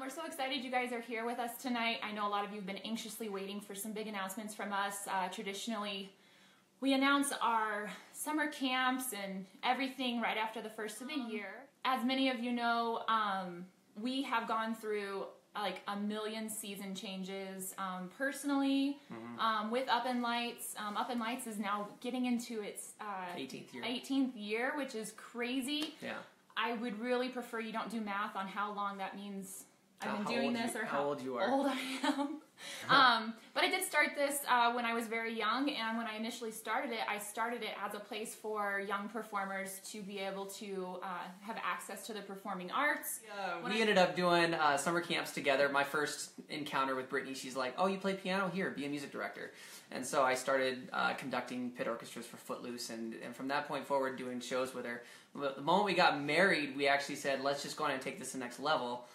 We're so excited you guys are here with us tonight. I know a lot of you have been anxiously waiting for some big announcements from us. Traditionally, we announce our summer camps and everything right after the first of the year. As many of you know, we have gone through like a million season changes personally with Up in Lights. Up in Lights is now getting into its 18th year, which is crazy. Yeah. I would really prefer you don't do math on how long that means I've been doing this or how old you are. Old I am. But I did start this when I was very young, and when I initially started it as a place for young performers to be able to have access to the performing arts. We ended up doing summer camps together. My first encounter with Brittany, she's like, "Oh, you play piano? Here, be a music director." And so I started conducting pit orchestras for Footloose, and from that point forward, doing shows with her. The moment we got married, we actually said, let's just go on and take this to the next level.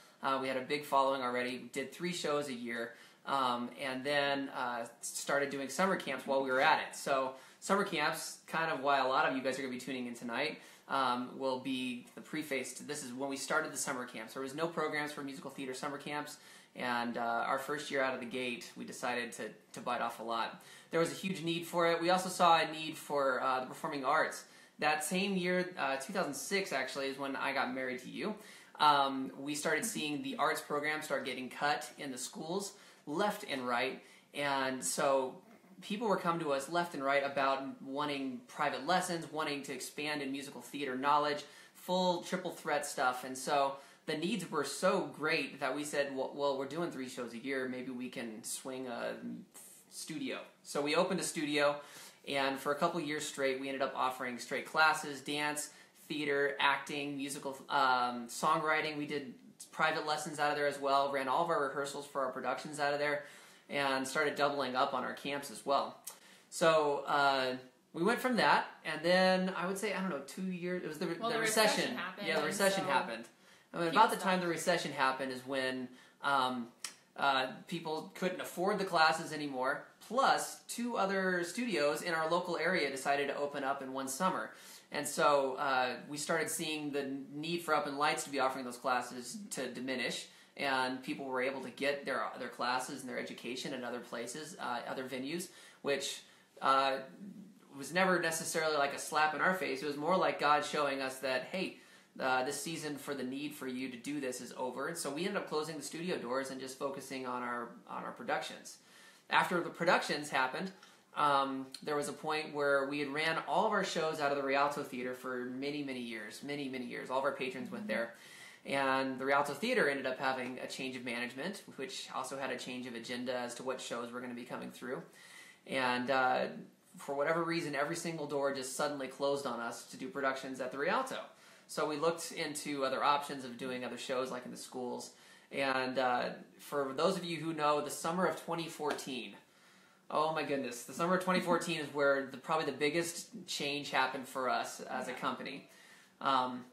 We had a big following already, did 3 shows a year, and then started doing summer camps while we were at it. So summer camps, kind of why a lot of you guys are going to be tuning in tonight, will be the preface to this is when we started the summer camps. There was no programs for musical theater summer camps, and our first year out of the gate, we decided to bite off a lot. There was a huge need for it. We also saw a need for the performing arts. That same year, 2006 actually, is when I got married to you. We started seeing the arts program start getting cut in the schools left and right, and so people were coming to us left and right about wanting private lessons, wanting to expand in musical theater knowledge, full triple threat stuff, and so the needs were so great that we said, well, we're doing 3 shows a year, maybe we can swing a studio. So we opened a studio, and for a couple years straight, we ended up offering straight classes, dance, theater, acting, musical songwriting. We did private lessons out of there as well, ran all of our rehearsals for our productions out of there, and started doubling up on our camps as well. So we went from that, and then I would say, 2 years, it was the recession. Happened, yeah, the recession happened. I mean, about the time the recession happened is when people couldn't afford the classes anymore, plus 2 other studios in our local area decided to open up in one summer. And so we started seeing the need for Up in Lights to be offering those classes to diminish, and people were able to get their classes and their education in other places, other venues, which was never necessarily like a slap in our face. It was more like God showing us that, hey, this season for the need for you to do this is over. And so we ended up closing the studio doors and just focusing on our productions. After the productions happened, there was a point where we had ran all of our shows out of the Rialto Theater for many years. All of our patrons went there. And the Rialto Theater ended up having a change of management, which also had a change of agenda as to what shows were going to be coming through. And for whatever reason, every single door just suddenly closed on us to do productions at the Rialto. So we looked into other options of doing other shows like in the schools. And for those of you who know, the summer of 2014, oh my goodness, the summer of 2014 is where probably the biggest change happened for us as a company. And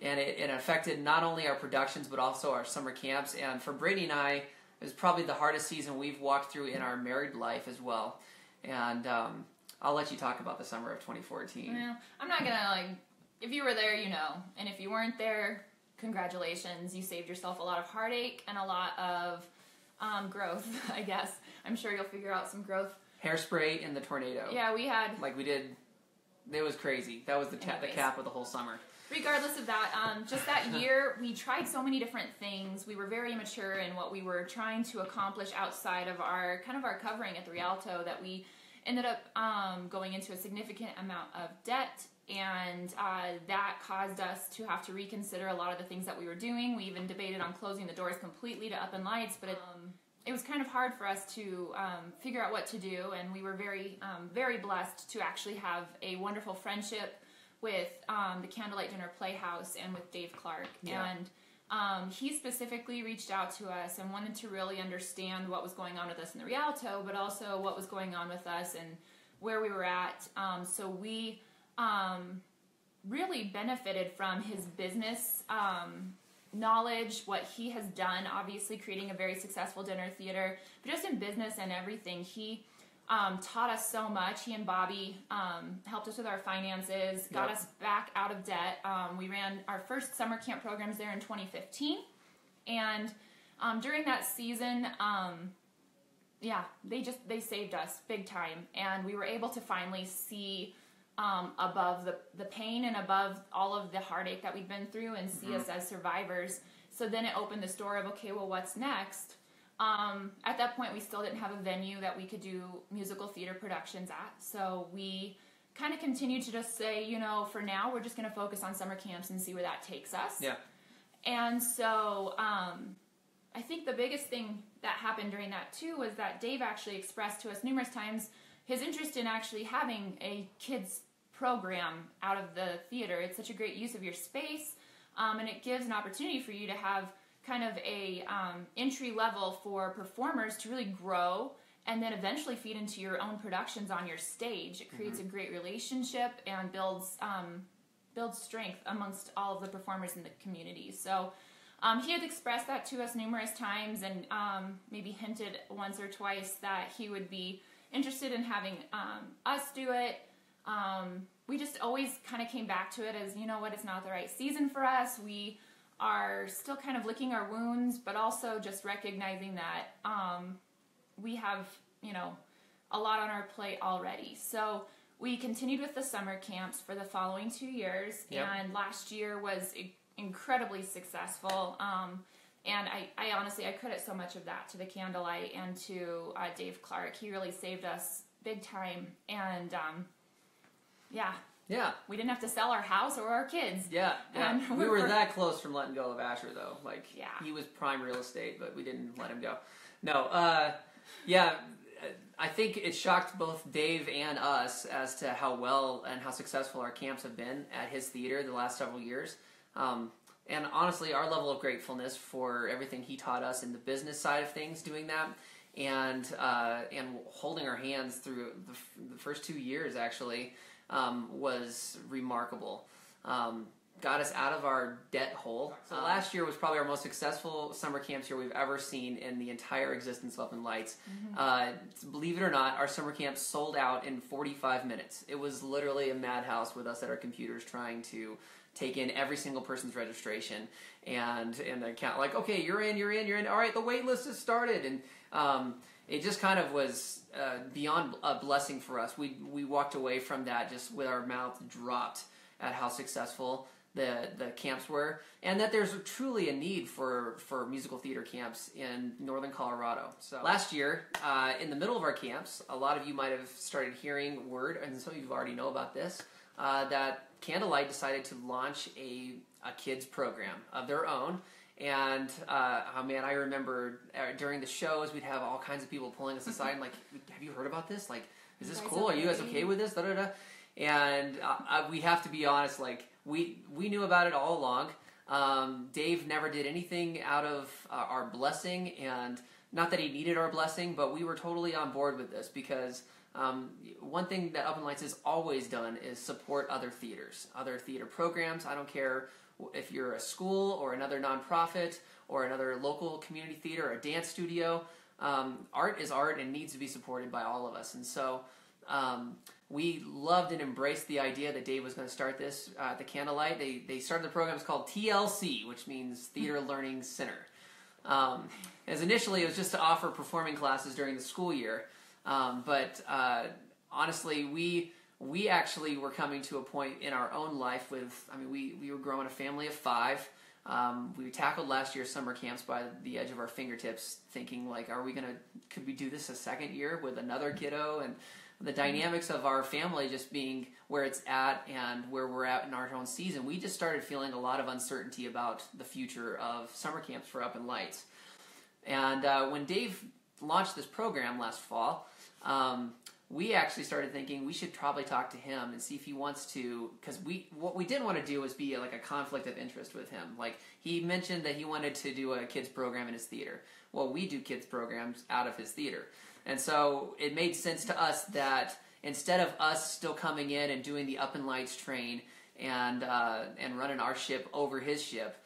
it affected not only our productions but also our summer camps. And for Brittany and I, it was probably the hardest season we've walked through in our married life as well. And I'll let you talk about the summer of 2014. Yeah, I'm not going to, if you were there, you know. And if you weren't there, congratulations. You saved yourself a lot of heartache and a lot of growth, I guess. I'm sure you'll figure out some growth. Hairspray in the tornado. Yeah, we had... we did... It was crazy. That was the cap of the whole summer. Regardless of that, just that year, we tried so many different things. We were very immature in what we were trying to accomplish outside of our covering at the Rialto, that we ended up going into a significant amount of debt, and that caused us to have to reconsider a lot of the things that we were doing. We even debated on closing the doors completely to Up in Lights, but it was kind of hard for us to figure out what to do, and we were very blessed to actually have a wonderful friendship with the Candlelight Dinner Playhouse and with Dave Clark. Yeah. And he specifically reached out to us and wanted to really understand what was going on with us in the Rialto, but also what was going on with us and where we were at. So we really benefited from his business knowledge, what he has done, obviously creating a very successful dinner theater, but just in business and everything. He taught us so much. He and Bobby helped us with our finances, got us back out of debt. We ran our first summer camp programs there in 2015, and During that season, yeah, they saved us big time, and we were able to finally see above the pain and above all of the heartache that we'd been through, and see us as survivors. So then it opened this door of, okay, well, what's next? At that point, we still didn't have a venue that we could do musical theater productions at, so we kind of continued to just say, you know, for now, we're just going to focus on summer camps and see where that takes us. Yeah. And so I think the biggest thing that happened during that, too, was that Dave actually expressed to us numerous times his interest in actually having a kids program out of the theater. It's such a great use of your space, and it gives an opportunity for you to have kind of a entry level for performers to really grow and then eventually feed into your own productions on your stage. It creates a great relationship and builds strength amongst all of the performers in the community. So he had expressed that to us numerous times, and maybe hinted once or twice that he would be interested in having us do it. We just always kind of came back to it as, you know what, it's not the right season for us. We are still kind of licking our wounds, but also just recognizing that we have, you know, a lot on our plate already. So we continued with the summer camps for the following 2 years, and last year was incredibly successful. And I honestly, I credit so much of that to the Candlelight and to Dave Clark. He really saved us big time. And Yeah. We didn't have to sell our house or our kids. Yeah. And we were that close from letting go of Asher, though. Like, Yeah. he was prime real estate, but we didn't let him go. No, I think it shocked both Dave and us as to how well and how successful our camps have been at his theater the last several years. And honestly, our level of gratefulness for everything he taught us in the business side of things, doing that, and holding our hands through the first 2 years, actually, was remarkable. Got us out of our debt hole. So last year was probably our most successful summer camps year we've ever seen in the entire existence of Up in Lights. Believe it or not, our summer camps sold out in 45 minutes. It was literally a madhouse with us at our computers trying to take in every single person's registration and the count, like, okay, you're in. All right, the wait list has started. And it just kind of was beyond a blessing for us. We walked away from that just with our mouth dropped at how successful the camps were, and that there's truly a need for musical theater camps in northern Colorado. So last year, in the middle of our camps, a lot of you might have started hearing word, and some of you already know about this, that Candlelight decided to launch a kids program of their own. And, oh man, I remember during the shows, we'd have all kinds of people pulling us aside and like, have you heard about this? Like, is this cool? Are you guys okay with this? Da, da, da. And we have to be honest, like, we knew about it all along. Dave never did anything out of our blessing, and not that he needed our blessing, but we were totally on board with this because one thing that Up in Lights has always done is support other theaters, other theater programs. I don't care if you're a school or another nonprofit or another local community theater or a dance studio. Art is art and needs to be supported by all of us. And so we loved and embraced the idea that Dave was going to start this at the Candlelight. They started the program. It's called TLC, which means Theater Learning Center. As initially, it was just to offer performing classes during the school year. But honestly, we actually were coming to a point in our own life we were growing a family of 5. We tackled last year's summer camps by the edge of our fingertips, thinking like, could we do this a second year with another kiddo? And the dynamics of our family just being where it's at and where we're at in our own season, we just started feeling a lot of uncertainty about the future of summer camps for Up in Lights. And when Dave launched this program last fall, we actually started thinking we should probably talk to him and see if he wants to, because what we didn't want to do was be like a conflict of interest with him. Like, he mentioned that he wanted to do a kids program in his theater. Well, we do kids programs out of his theater. And so it made sense to us that instead of us still coming in and doing the Up in Lights train and running our ship over his ship,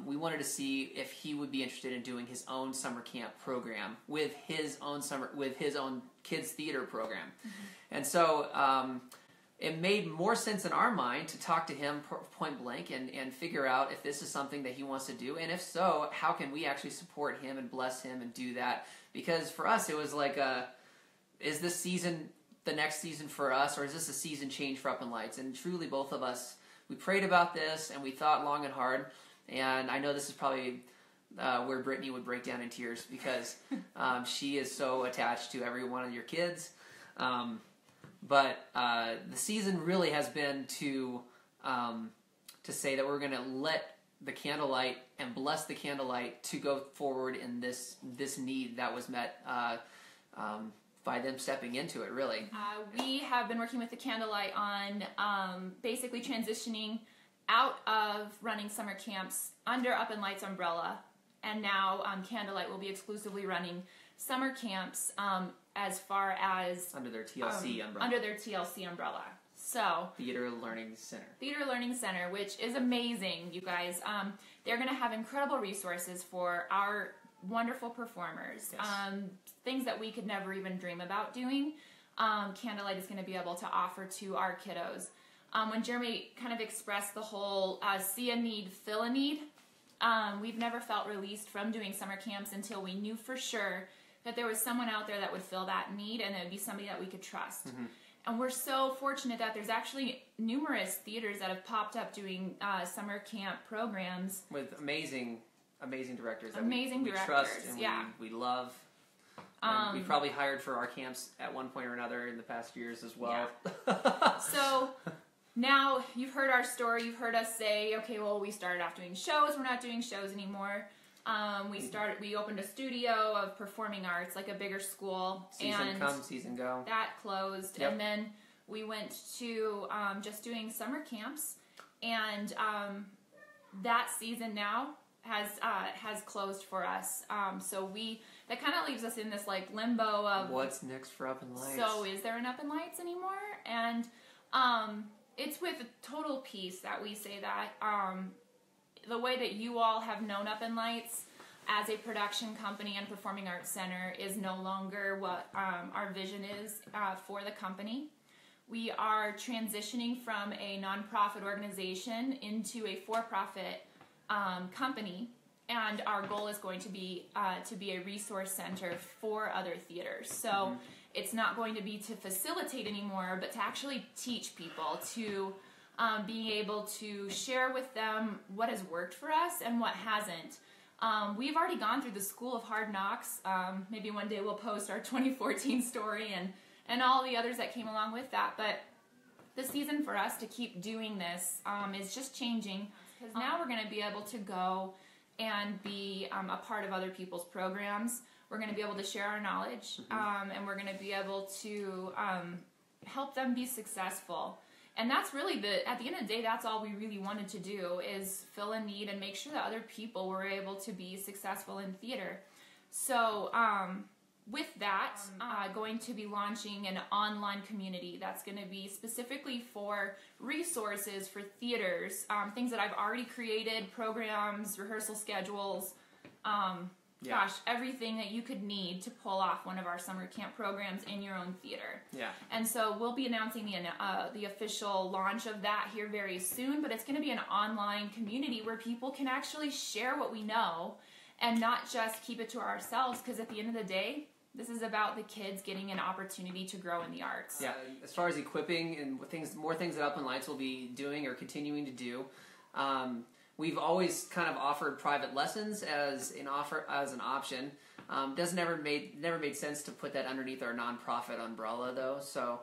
we wanted to see if he would be interested in doing his own summer camp program with his own kids theater program. And so it made more sense in our mind to talk to him point blank and figure out if this is something that he wants to do, and if so, how can we actually support him and bless him and do that? Because for us, it was like, is this season the next season for us, or is this a season change for Up in Lights? And truly, both of us, we prayed about this, and we thought long and hard, and I know this is probably where Brittany would break down in tears, because she is so attached to every one of your kids. But the season really has been to say that we're going to let the candlelight and bless the candlelight to go forward in this need that was met by them stepping into it, really. We have been working with the candlelight on basically transitioning out of running summer camps under Up in Lights umbrella, and now Candlelight will be exclusively running summer camps as far as under their TLC umbrella. Under their TLC umbrella. So Theater Learning Center. Theater Learning Center, which is amazing, you guys. They're going to have incredible resources for our wonderful performers. Yes. Things that we could never even dream about doing. Candlelight is going to be able to offer to our kiddos. When Jeremy kind of expressed the whole see a need, fill a need, we've never felt released from doing summer camps until we knew for sure that there was someone out there that would fill that need, and it would be somebody that we could trust. Mm-hmm. And we're so fortunate that there's actually numerous theaters that have popped up doing summer camp programs. With amazing directors. Amazing directors, we trust and yeah. we love. We probably hired for our camps at one point or another in the past years as well. Yeah. So now you've heard our story. You've heard us say, okay, well, we started off doing shows. We're not doing shows anymore. We opened a studio of performing arts, like a bigger school. Season come, season go. That closed. Yep. And then we went to just doing summer camps. And that season now has closed for us. So that kind of leaves us in this like limbo of what's next for Up in Lights. So is there an Up in Lights anymore? And it's with total peace that we say that. The way that you all have known Up in Lights as a production company and performing arts center is no longer what our vision is for the company. We are transitioning from a nonprofit organization into a for-profit company, and our goal is going to be a resource center for other theaters. So it's not going to be to facilitate anymore, but to actually teach people, to being able to share with them what has worked for us and what hasn't. We've already gone through the School of Hard Knocks. Maybe one day we'll post our 2014 story and all the others that came along with that. But the season for us to keep doing this is just changing, because now we're going to be able to go and be a part of other people's programs. We're going to be able to share our knowledge, and we're going to be able to help them be successful. And that's really at the end of the day, that's all we really wanted to do, is fill a need and make sure that other people were able to be successful in theater. So with that, going to be launching an online community that's going to be specifically for resources for theaters, things that I've already created, programs, rehearsal schedules, everything that you could need to pull off one of our summer camp programs in your own theater. Yeah. And so we'll be announcing the official launch of that here very soon, but it's going to be an online community where people can actually share what we know and not just keep it to ourselves, because at the end of the day, this is about the kids getting an opportunity to grow in the arts. Yeah, as far as equipping and more things that Up in Lights will be doing or continuing to do, we've always kind of offered private lessons as an option. Never made sense to put that underneath our nonprofit umbrella, though. So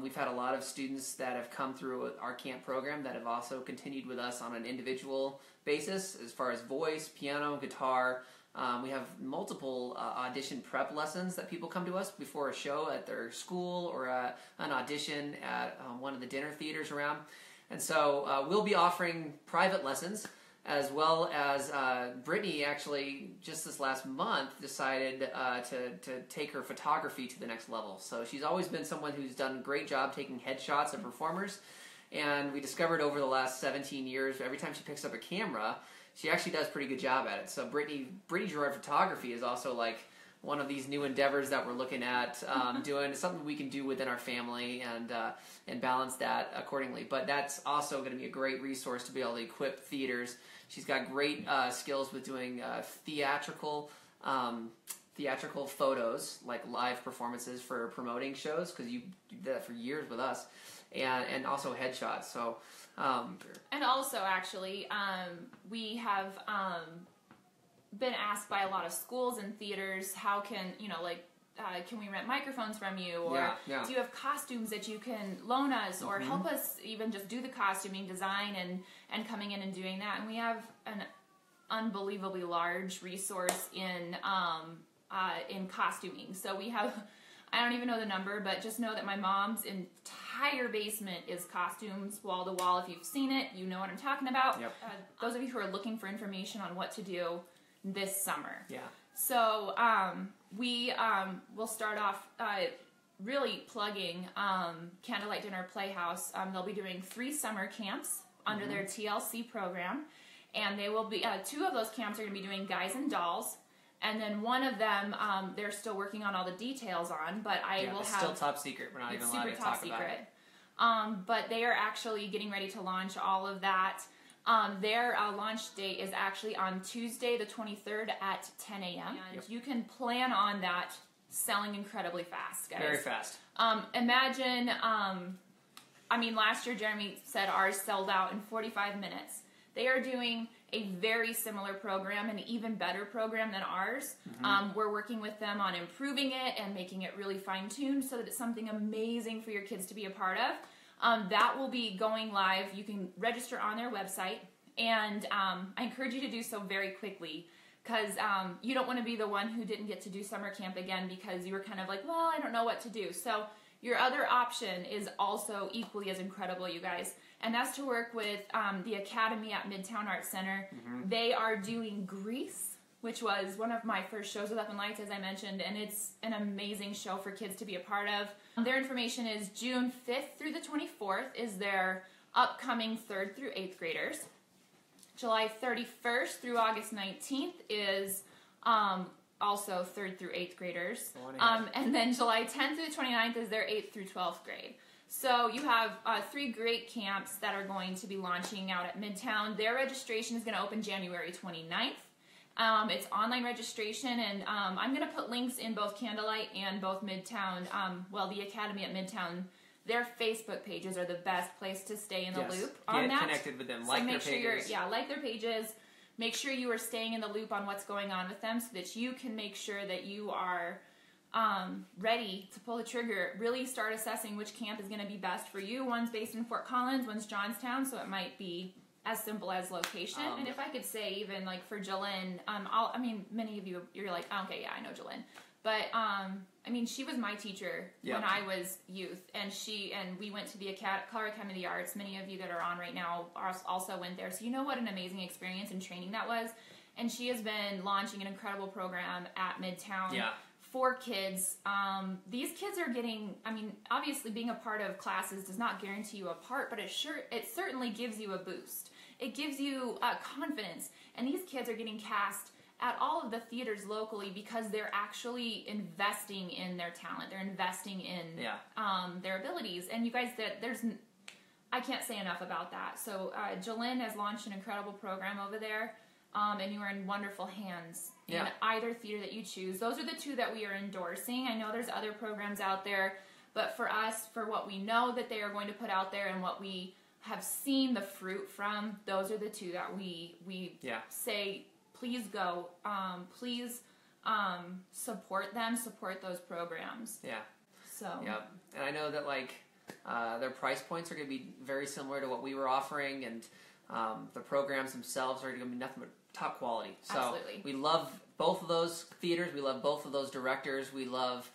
we've had a lot of students that have come through our camp program that have also continued with us on an individual basis, as far as voice, piano, guitar. We have multiple audition prep lessons that people come to us before a show at their school or an audition at one of the dinner theaters around. And so we'll be offering private lessons, as well as Brittany actually just this last month decided to take her photography to the next level. So she's always been someone who's done a great job taking headshots of performers, and we discovered over the last 17 years, every time she picks up a camera, she actually does a pretty good job at it. So Brittany Gerard Photography is also like one of these new endeavors that we're looking at doing. Something we can do within our family and balance that accordingly. But that's also going to be a great resource to be able to equip theaters. She's got great skills with doing theatrical photos, like live performances for promoting shows, because you did that for years with us, and also headshots. So, and also actually, we have been asked by a lot of schools and theaters, how can can we rent microphones from you, or do you have costumes that you can loan us, or help us even just do the costuming design and coming in and doing that. And we have an unbelievably large resource in costuming. So we have, I don't even know the number, but just know that my mom's entire basement is costumes, wall to wall. If you've seen it, you know what I'm talking about. Yep. Those of you who are looking for information on what to do this summer. Yeah. So we will start off really plugging Candlelight Dinner Playhouse. They'll be doing 3 summer camps under their TLC program, and they will be 2 of those camps are going to be doing Guys and Dolls, and then one of them they're still working on all the details on, but it's still top secret. We're not even allowed to talk about it. But they are actually getting ready to launch all of that. Their launch date is actually on Tuesday the 23rd at 10 a.m. And you can plan on that selling incredibly fast, guys. Very fast. Imagine, last year Jeremy said ours sold out in 45 minutes. They are doing a very similar program, an even better program than ours. We're working with them on improving it and making it really fine-tuned so that it's something amazing for your kids to be a part of. That will be going live. You can register on their website, and I encourage you to do so very quickly, because you don't want to be the one who didn't get to do summer camp again because you were kind of like, well, I don't know what to do. So your other option is also equally as incredible, you guys, and that's to work with the Academy at Midtown Arts Center. They are doing Grease, which was one of my first shows with Up in Lights, as I mentioned, and it's an amazing show for kids to be a part of. Their information is June 5th through the 24th is their upcoming 3rd through 8th graders. July 31st through August 19th is also 3rd through 8th graders. And then July 10th through the 29th is their 8th through 12th grade. So you have 3 great camps that are going to be launching out at Midtown. Their registration is going to open January 29th. It's online registration, and I'm going to put links in both Candlelight and both Midtown, the Academy at Midtown. Their Facebook pages are the best place to stay in the loop on that. Get connected with them, so like make their pages. like their pages. Make sure you are staying in the loop on what's going on with them so that you can make sure that you are ready to pull the trigger. Really start assessing which camp is going to be best for you. One's based in Fort Collins, one's Johnstown, so it might be as simple as location. And if I could say, even like for Jalen, many of you, you're like, oh, okay, yeah, I know Jalen. But, she was my teacher when I was youth, and we went to the Colorado Academy of the Arts. Many of you that are on right now also went there. So you know what an amazing experience and training that was. And she has been launching an incredible program at Midtown for kids. These kids are getting, obviously being a part of classes does not guarantee you a part, but it certainly gives you a boost. It gives you confidence. And these kids are getting cast at all of the theaters locally because they're actually investing in their talent. They're investing in their abilities. And you guys, I can't say enough about that. So Jalen has launched an incredible program over there, and you are in wonderful hands in either theater that you choose. Those are the 2 that we are endorsing. I know there's other programs out there, but for us, for what we know that they are going to put out there and what we have seen the fruit from, those are the 2 that we say, please go, please support them, support those programs. Yeah. So. Yeah, and I know that their price points are going to be very similar to what we were offering, and the programs themselves are going to be nothing but top quality. So absolutely. We love both of those theaters. We love both of those directors. We love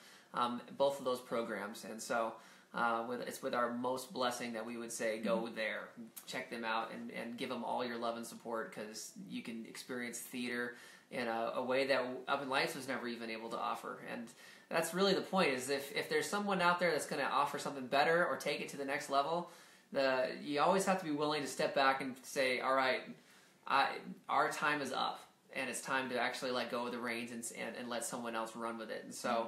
both of those programs, and so. It's with our most blessing that we would say go there, check them out, and give them all your love and support, because you can experience theater in a way that Up in Lights was never even able to offer. And that's really the point, is if there's someone out there that's going to offer something better or take it to the next level, you always have to be willing to step back and say, all right, our time is up. and it's time to actually let go of the reins and let someone else run with it. And so,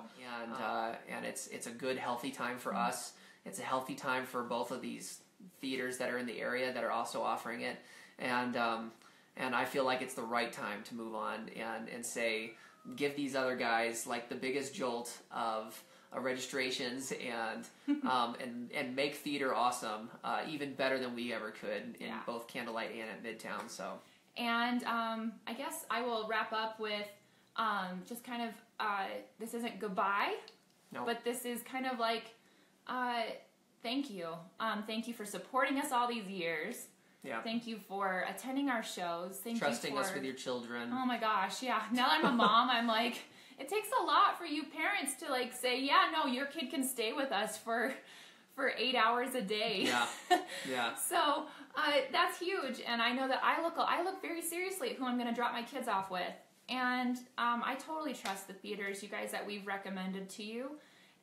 and it's a good, healthy time for us. It's a healthy time for both of these theaters that are in the area that are also offering it. And I feel like it's the right time to move on and say, give these other guys like the biggest jolt of registrations and make theater awesome, even better than we ever could in both Candlelight and at Midtown. So. And I guess I will wrap up with just kind of, this isn't goodbye, but this is kind of like, thank you. Thank you for supporting us all these years. Yeah. Thank you for attending our shows. Trusting us with your children. Oh my gosh, yeah. Now that I'm a mom, I'm like, it takes a lot for you parents to like say, yeah, no, your kid can stay with us for 8 hours a day. Yeah, yeah. So that's huge, and I know that I look very seriously at who I'm going to drop my kids off with, and I totally trust the theaters, you guys, that we've recommended to you,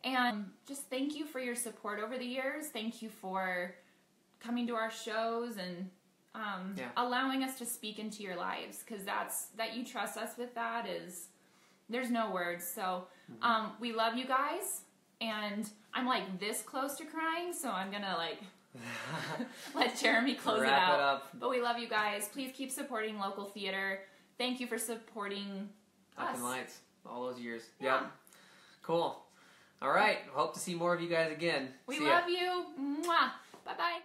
and just thank you for your support over the years. Thank you for coming to our shows and allowing us to speak into your lives, because that you trust us with that is, there's no words. So we love you guys. And I'm like this close to crying, so I'm gonna like let Jeremy close it out. But we love you guys. Please keep supporting local theater. Thank you for supporting us. Up in Lights all those years. Yeah. Cool. All right. Hope to see more of you guys again. We love you. Mwah. Bye bye.